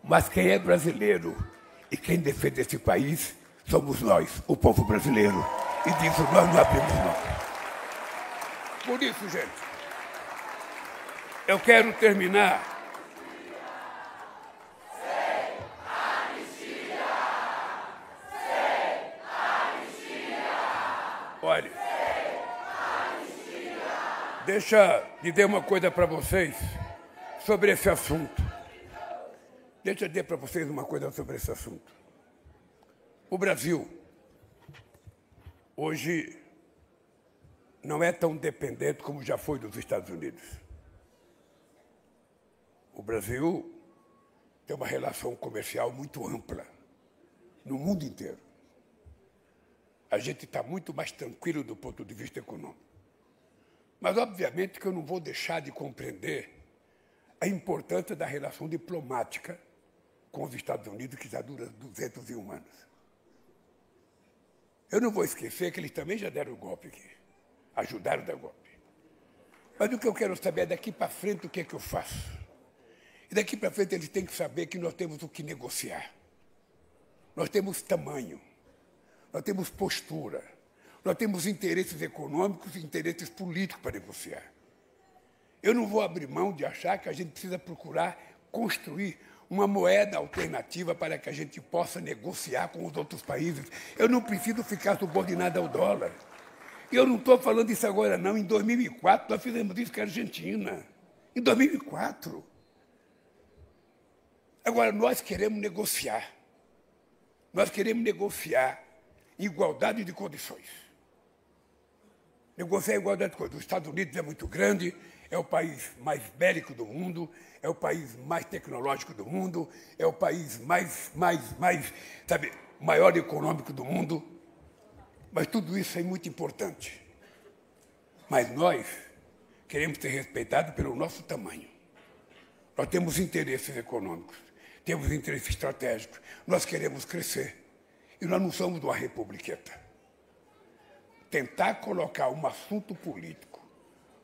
Mas quem é brasileiro e quem defende esse país somos nós, o povo brasileiro. E disso nós não abrimos mão. Por isso, gente, eu quero terminar. Sem anistia! Sem anistia! Olha, Sem anistia! deixa eu dizer uma coisa para vocês sobre esse assunto. Deixa eu dizer para vocês uma coisa sobre esse assunto. O Brasil, hoje, não é tão dependente como já foi dos Estados Unidos. O Brasil tem uma relação comercial muito ampla no mundo inteiro. A gente está muito mais tranquilo do ponto de vista econômico. Mas, obviamente, que eu não vou deixar de compreender a importância da relação diplomática com os Estados Unidos, que já dura 201 anos. Eu não vou esquecer que eles também já deram o golpe aqui, ajudaram a dar o golpe. Mas o que eu quero saber é daqui para frente o que é que eu faço. E daqui para frente eles têm que saber que nós temos o que negociar. Nós temos tamanho, nós temos postura, nós temos interesses econômicos e interesses políticos para negociar. Eu não vou abrir mão de achar que a gente precisa procurar construir uma moeda alternativa para que a gente possa negociar com os outros países. Eu não preciso ficar subordinado ao dólar. E eu não estou falando isso agora, não. Em 2004, nós fizemos isso com a Argentina. Em 2004. Agora, nós queremos negociar. Nós queremos negociar igualdade de condições. Negociar igualdade de condições. Os Estados Unidos é muito grande, é o país mais bélico do mundo, é o país mais tecnológico do mundo, é o país maior econômico do mundo. Mas tudo isso é muito importante. Mas nós queremos ser respeitados pelo nosso tamanho. Nós temos interesses econômicos, temos interesses estratégicos, nós queremos crescer. E nós não somos de uma republiqueta. Tentar colocar um assunto político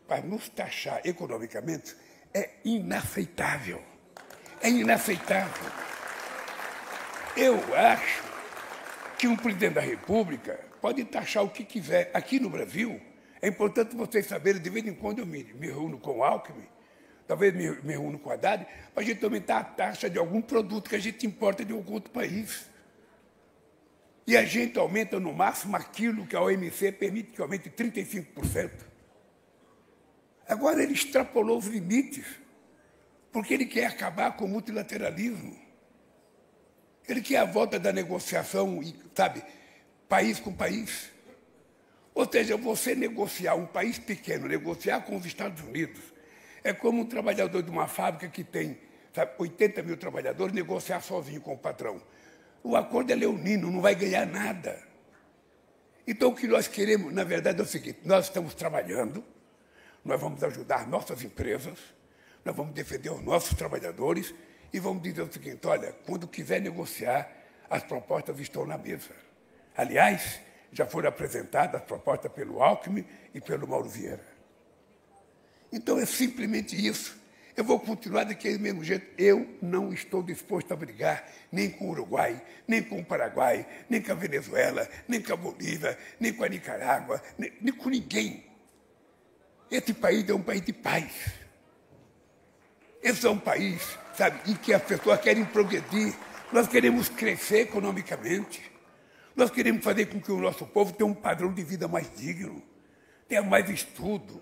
para nos taxar economicamente é inaceitável. É inaceitável. Eu acho que um presidente da República pode taxar o que quiser. Aqui no Brasil, é importante vocês saberem, de vez em quando eu me reúno com o Alckmin, talvez me reúno com a Haddad, para a gente aumentar a taxa de algum produto que a gente importa de algum outro país. E a gente aumenta no máximo aquilo que a OMC permite que aumente 35%. Agora ele extrapolou os limites, porque ele quer acabar com o multilateralismo. Ele quer a volta da negociação, sabe, país com país. Ou seja, você negociar, um país pequeno, negociar com os Estados Unidos, é como um trabalhador de uma fábrica que tem 80 mil trabalhadores negociar sozinho com o patrão. O acordo é leonino, não vai ganhar nada. Então, o que nós queremos, na verdade, é o seguinte: nós estamos trabalhando, nós vamos ajudar nossas empresas, nós vamos defender os nossos trabalhadores e vamos dizer o seguinte: olha, quando quiser negociar, as propostas estão na mesa. Aliás, já foram apresentadas as propostas pelo Alckmin e pelo Mauro Vieira. Então, é simplesmente isso. Eu vou continuar daquele mesmo jeito. Eu não estou disposto a brigar nem com o Uruguai, nem com o Paraguai, nem com a Venezuela, nem com a Bolívia, nem com a Nicarágua, nem com ninguém. Esse país é um país de paz. Esse é um país, sabe, em que as pessoas querem progredir. Nós queremos crescer economicamente. Nós queremos fazer com que o nosso povo tenha um padrão de vida mais digno, tenha mais estudo,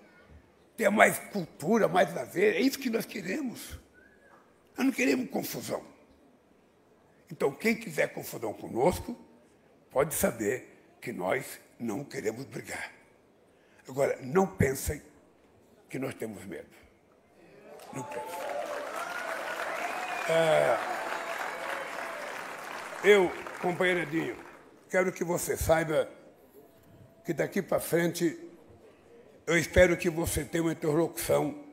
tenha mais cultura, mais lazer. É isso que nós queremos. Nós não queremos confusão. Então, quem quiser confusão conosco, pode saber que nós não queremos brigar. Agora, não pensem que nós temos medo. Não pensem. Eu, companheiro Edinho, quero que você saiba que daqui para frente eu espero que você tenha uma interlocução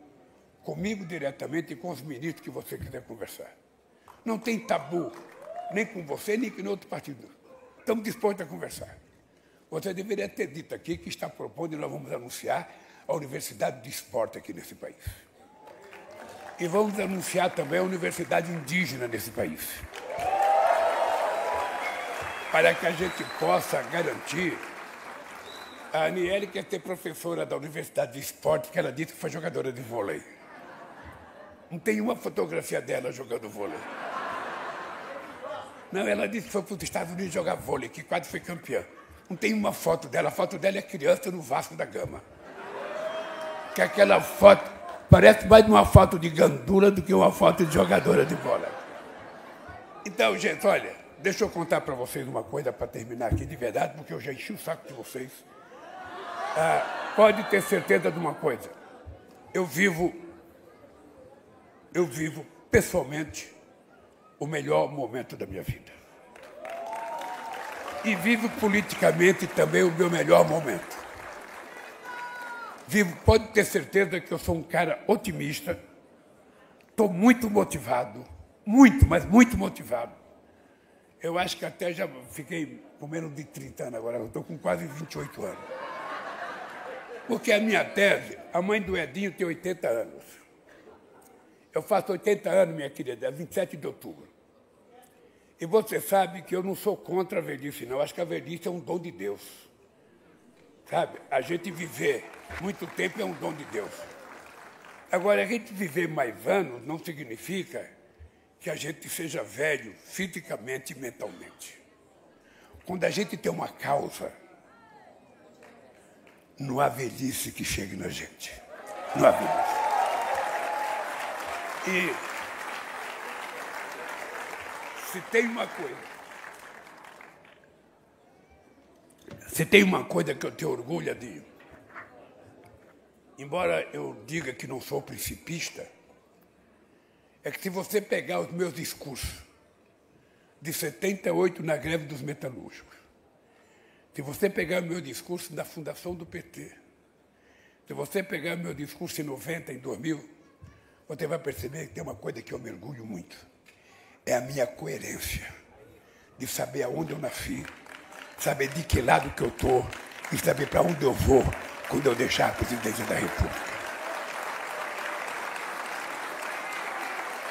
comigo diretamente e com os ministros que você quiser conversar. Não tem tabu, nem com você, nem com outro partido. Estamos dispostos a conversar. Você deveria ter dito aqui que está propondo, e nós vamos anunciar, a Universidade de Esporte aqui nesse país. E vamos anunciar também a Universidade Indígena nesse país. Para que a gente possa garantir. A Aniele quer ser professora da Universidade de Esporte, porque ela disse que foi jogadora de vôlei. Não tem uma fotografia dela jogando vôlei. Não, ela disse que foi para os Estados Unidos jogar vôlei, que quase foi campeã. Não tem uma foto dela. A foto dela é criança no Vasco da Gama. Que aquela foto parece mais uma foto de gandula do que uma foto de jogadora de bola. Então, gente, olha, deixa eu contar para vocês uma coisa para terminar aqui de verdade, porque eu já enchi o saco de vocês. Pode ter certeza de uma coisa. Eu vivo pessoalmente o melhor momento da minha vida. E vivo politicamente também o meu melhor momento. Pode ter certeza que eu sou um cara otimista. Estou muito motivado. Muito, mas muito motivado. Eu acho que até já fiquei com menos de 30 anos agora. Eu estou com quase 28 anos. Porque a minha tese, a mãe do Edinho tem 80 anos. Eu faço 80 anos, minha querida, 27 de outubro. E você sabe que eu não sou contra a velhice, não. Acho que a velhice é um dom de Deus. Sabe? A gente viver muito tempo é um dom de Deus. Agora, a gente viver mais anos não significa que a gente seja velho fisicamente e mentalmente. Quando a gente tem uma causa, não há velhice que chegue na gente. Não há velhice. E se tem uma coisa que eu tenho orgulho de, embora eu diga que não sou principista, é que se você pegar os meus discursos de 78 na greve dos metalúrgicos, se você pegar o meu discurso da fundação do PT, se você pegar o meu discurso em 90, em 2000, você vai perceber que tem uma coisa que eu mergulho muito. É a minha coerência de saber aonde eu nasci, saber de que lado que eu estou e saber para onde eu vou quando eu deixar a presidência da República.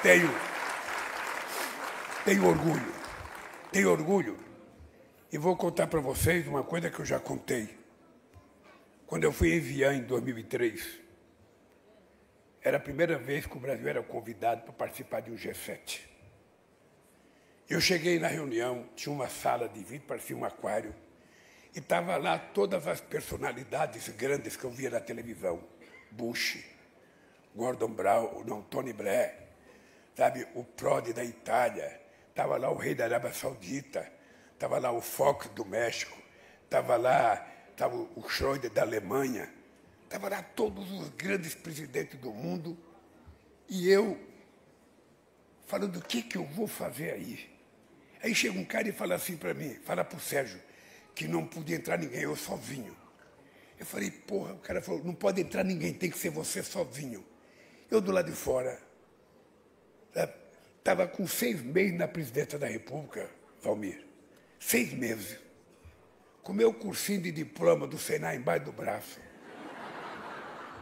Tenho orgulho e vou contar para vocês uma coisa que eu já contei. Quando eu fui enviar em 2003, era a primeira vez que o Brasil era convidado para participar de um G7. Eu cheguei na reunião, tinha uma sala de vidro, parecia um aquário, e estavam lá todas as personalidades grandes que eu via na televisão. Bush, Gordon Brown, não, Tony Blair, sabe, o Prodi da Itália, estava lá o rei da Arábia Saudita, estava lá o Fox do México, estava o Schröder da Alemanha, estavam lá todos os grandes presidentes do mundo, e eu falando o que eu vou fazer aí. Aí chega um cara e fala assim para mim, fala para o Sérgio, que não podia entrar ninguém, eu sozinho. Eu falei, porra, o cara falou, não pode entrar ninguém, tem que ser você sozinho. Eu do lado de fora, estava com 6 meses na presidência da República, Valmir, 6 meses, com meu cursinho de diploma do Senai embaixo do braço.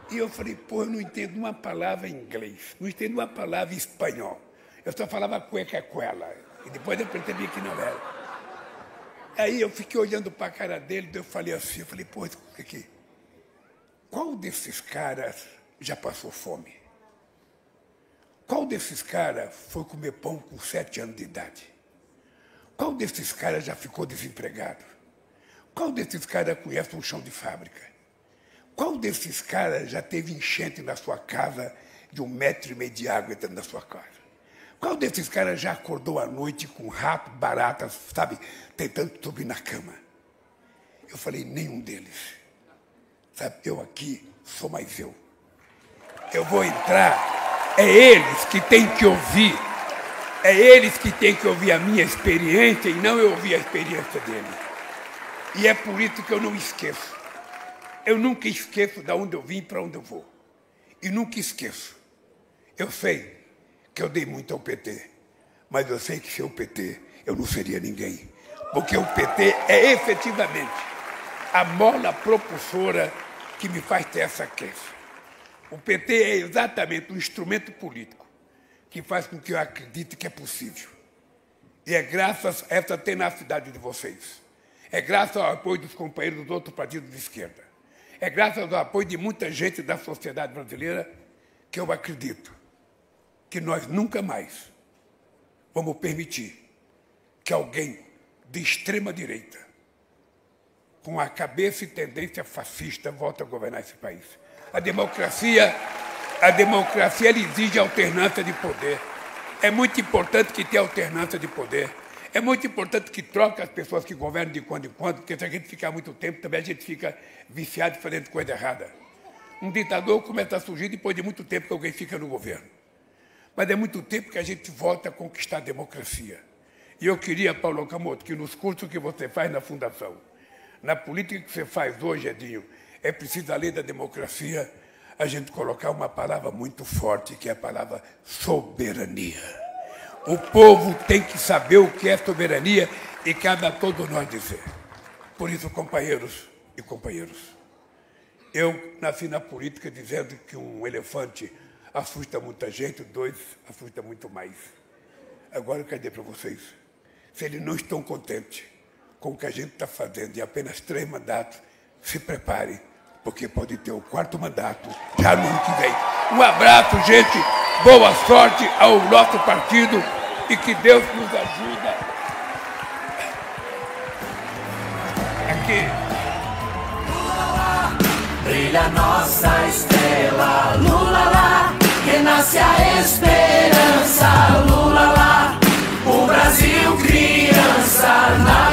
E eu falei, pô, eu não entendo uma palavra em inglês, não entendo uma palavra em espanhol. Eu só falava cueca-cuela. E depois eu percebi que não era. Aí eu fiquei olhando para a cara dele, eu falei assim, pô, aqui, qual desses caras já passou fome? Qual desses caras foi comer pão com 7 anos de idade? Qual desses caras já ficou desempregado? Qual desses caras conhece um chão de fábrica? Qual desses caras já teve enchente na sua casa de 1,5 metros de água entrando na sua casa? Qual desses caras já acordou à noite com rato, barata, sabe, tentando subir na cama? Eu falei, nenhum deles. Sabe, eu aqui sou mais eu. Eu vou entrar, é eles que têm que ouvir. É eles que têm que ouvir a minha experiência e não eu ouvir a experiência deles. E é por isso que eu não esqueço. Eu nunca esqueço de onde eu vim e para onde eu vou. E nunca esqueço. Eu sei que eu dei muito ao PT, mas eu sei que sem o PT eu não seria ninguém. Porque o PT é efetivamente a mola propulsora que me faz ter essa crença. O PT é exatamente um instrumento político que faz com que eu acredite que é possível. E é graças a essa tenacidade de vocês. É graças ao apoio dos companheiros dos outros partidos de esquerda. É graças ao apoio de muita gente da sociedade brasileira que eu acredito que nós nunca mais vamos permitir que alguém de extrema-direita, com a cabeça e tendência fascista, volte a governar esse país. A democracia ela exige alternância de poder. É muito importante que tenha alternância de poder. É muito importante que troque as pessoas que governam de quando em quando, porque se a gente ficar muito tempo, também a gente fica viciado fazendo coisa errada. Um ditador começa a surgir depois de muito tempo que alguém fica no governo. Mas é muito tempo que a gente volta a conquistar a democracia. E eu queria, Paulo Okamoto, que nos cursos que você faz na Fundação, na política que você faz hoje, Edinho, é preciso, além da democracia, a gente colocar uma palavra muito forte, que é a palavra soberania. O povo tem que saber o que é soberania e cabe a todos nós dizer. Por isso, companheiros e companheiras, eu nasci na política dizendo que um elefante assusta muita gente, 2 assusta muito mais. Agora eu quero dizer para vocês, se eles não estão contentes com o que a gente está fazendo em apenas 3 mandatos, se preparem, porque pode ter o 4º mandato já no ano que vem. Um abraço, gente. Boa sorte ao nosso partido e que Deus nos ajuda. Aqui. Lula lá, brilha nossa estrela. Lula lá, renasce a esperança. Lula lá, o Brasil criança.